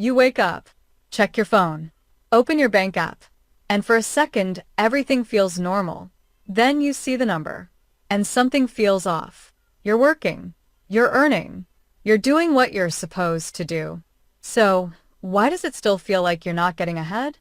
You wake up, check your phone, open your bank app, and for a second, everything feels normal. Then you see the number, and something feels off. You're working, you're earning, you're doing what you're supposed to do. So, why does it still feel like you're not getting ahead?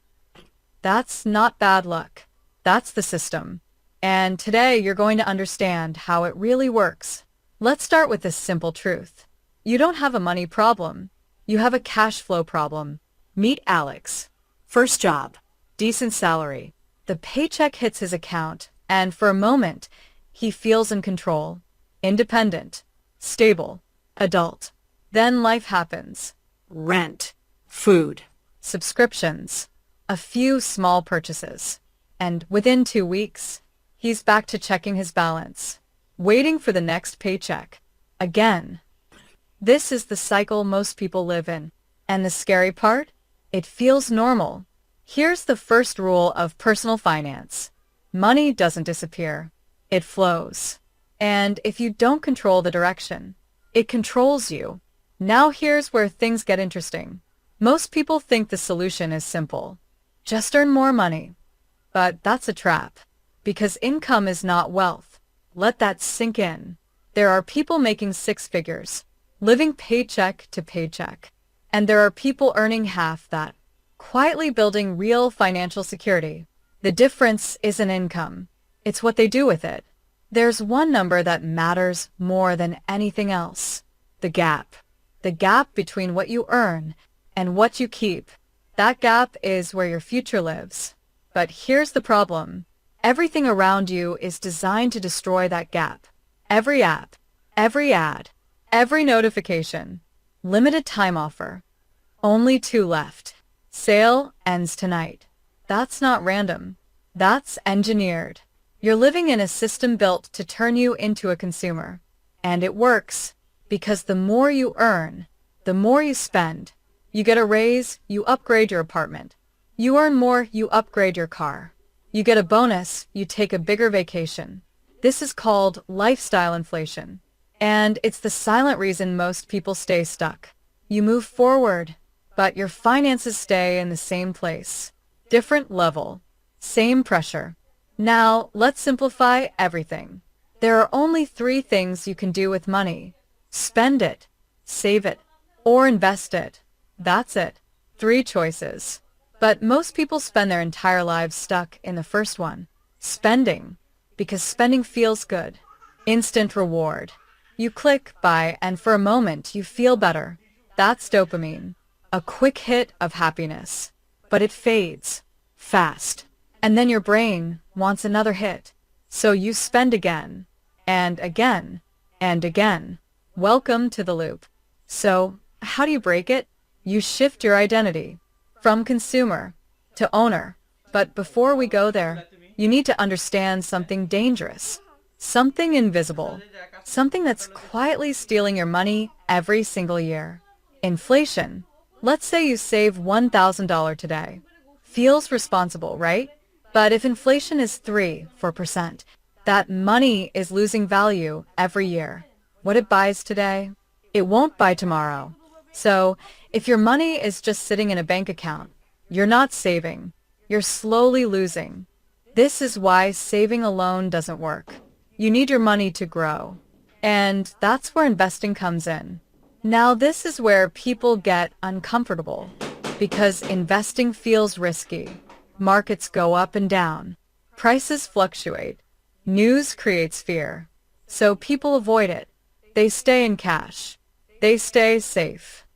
That's not bad luck. That's the system. And today you're going to understand how it really works. Let's start with this simple truth. You don't have a money problem. You have a cash flow problem. Meet Alex. First job. Decent salary. The paycheck hits his account, and for a moment, he feels in control. Independent. Stable. Adult. Then life happens. Rent. Food. Subscriptions. A few small purchases. And within 2 weeks, he's back to checking his balance, waiting for the next paycheck. Again. This is the cycle most people live in. And the scary part? It feels normal. Here's the first rule of personal finance. Money doesn't disappear. It flows. And if you don't control the direction, it controls you. Now here's where things get interesting. Most people think the solution is simple. Just earn more money. But that's a trap. Because income is not wealth. Let that sink in. There are people making 6 figures, living paycheck to paycheck. And there are people earning half that, quietly building real financial security. The difference isn't income. It's what they do with it. There's one number that matters more than anything else. The gap. The gap between what you earn and what you keep. That gap is where your future lives. But here's the problem. Everything around you is designed to destroy that gap. Every app, every ad, every notification. Limited time offer. Only 2 left. Sale ends tonight. That's not random. That's engineered. You're living in a system built to turn you into a consumer. And it works, because the more you earn, the more you spend. You get a raise, you upgrade your apartment. You earn more, you upgrade your car. You get a bonus, you take a bigger vacation. This is called lifestyle inflation. And it's the silent reason most people stay stuck. You move forward, but your finances stay in the same place. Different level. Same pressure. Now, let's simplify everything. There are only 3 things you can do with money. Spend it, save it, or invest it. That's it. 3 choices. But most people spend their entire lives stuck in the first one. Spending. Because spending feels good. Instant reward. You click, buy, and for a moment you feel better. That's dopamine. A quick hit of happiness. But it fades. Fast. And then your brain wants another hit. So you spend again. And again. And again. Welcome to the loop. So, how do you break it? You shift your identity. From consumer to owner. But before we go there, you need to understand something dangerous. Something invisible. Something that's quietly stealing your money every single year. Inflation. Let's say you save $1,000 today. Feels responsible, right? But if inflation is 3-4%, that money is losing value every year. What it buys today, it won't buy tomorrow. So, if your money is just sitting in a bank account, you're not saving. You're slowly losing. This is why saving alone doesn't work. You need your money to grow. And that's where investing comes in. Now, this is where people get uncomfortable because investing feels risky. Markets go up and down. Prices fluctuate. News creates fear. So people avoid it. They stay in cash. They stay safe.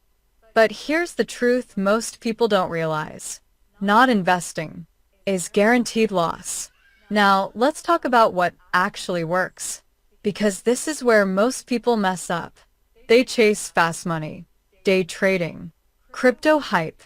But here's the truth most people don't realize. Not investing is guaranteed loss. Now, let's talk about what actually works. Because this is where most people mess up. They chase fast money, day trading, crypto hype,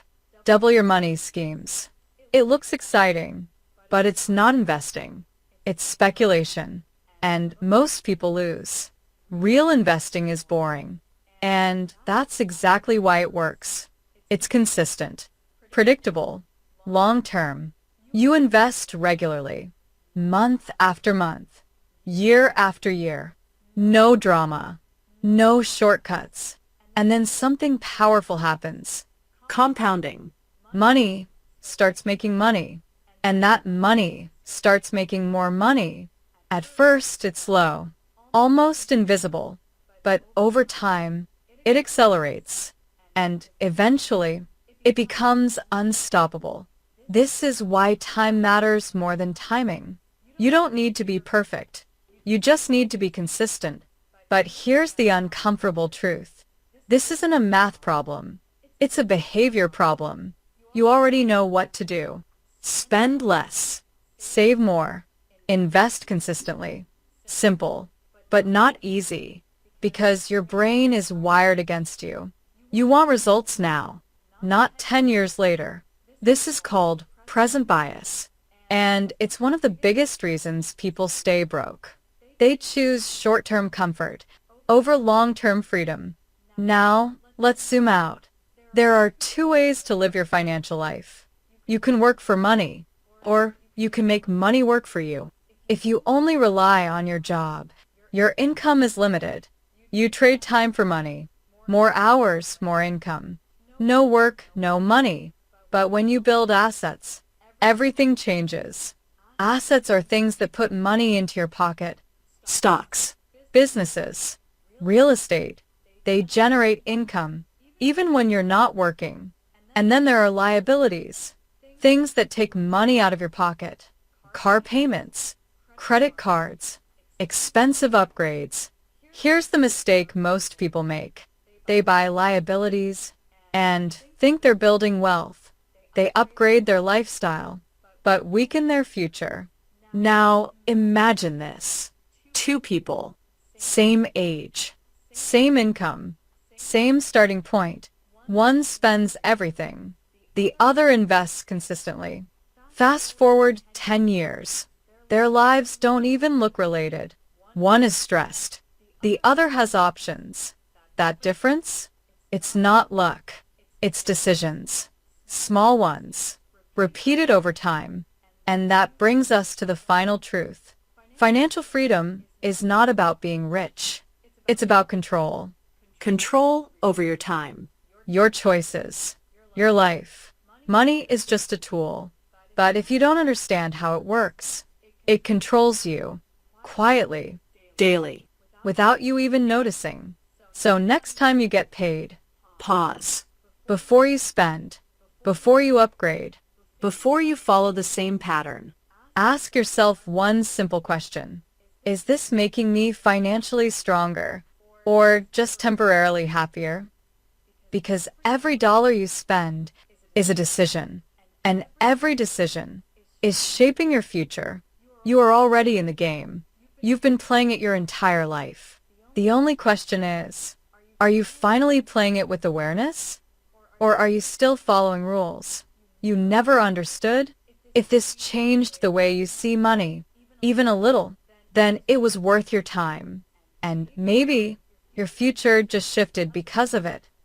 double your money schemes. It looks exciting, but it's not investing. It's speculation. And most people lose. Real investing is boring. And that's exactly why it works. It's consistent, predictable, long-term. You invest regularly, month after month, year after year. No drama, no shortcuts. And then something powerful happens. Compounding. Money starts making money, and that money starts making more money. At first, it's slow, almost invisible, but over time, it accelerates, and eventually, it becomes unstoppable. This is why time matters more than timing. You don't need to be perfect. You just need to be consistent. But here's the uncomfortable truth. This isn't a math problem. It's a behavior problem. You already know what to do. Spend less. Save more. Invest consistently. Simple, but not easy, because your brain is wired against you. You want results now, not 10 years later. This is called present bias, and it's one of the biggest reasons people stay broke. They choose short-term comfort over long-term freedom. Now, let's zoom out. There are two ways to live your financial life. You can work for money, or you can make money work for you. If you only rely on your job, your income is limited. You trade time for money. More hours, more income. No work, no money. But when you build assets, everything changes. Assets are things that put money into your pocket. Stocks. Businesses, real estate, they generate income, even when you're not working. And then there are liabilities, things that take money out of your pocket. Car payments, credit cards, expensive upgrades. Here's the mistake most people make. They buy liabilities and think they're building wealth. They upgrade their lifestyle, but weaken their future. Now, imagine this. Two people, same age, same income, same starting point. One spends everything. The other invests consistently. Fast forward 10 years. Their lives don't even look related. One is stressed. The other has options. That difference? It's not luck. It's decisions. Small ones. Repeated over time. And that brings us to the final truth. Financial freedom is not about being rich. It's about control. Control over your time. Your choices. Your life. Money is just a tool. But if you don't understand how it works, it controls you. Quietly. Daily. Without you even noticing. So next time you get paid, Pause. before you spend, before you upgrade, Before you follow the same pattern. ask yourself one simple question. Is this making me financially stronger or just temporarily happier? Because every dollar you spend is a decision, and every decision is shaping your future. You are already in the game. You've been playing it your entire life. The only question is, are you finally playing it with awareness? Or are you still following rules you never understood? If this changed the way you see money, even a little, then it was worth your time. And maybe your future just shifted because of it.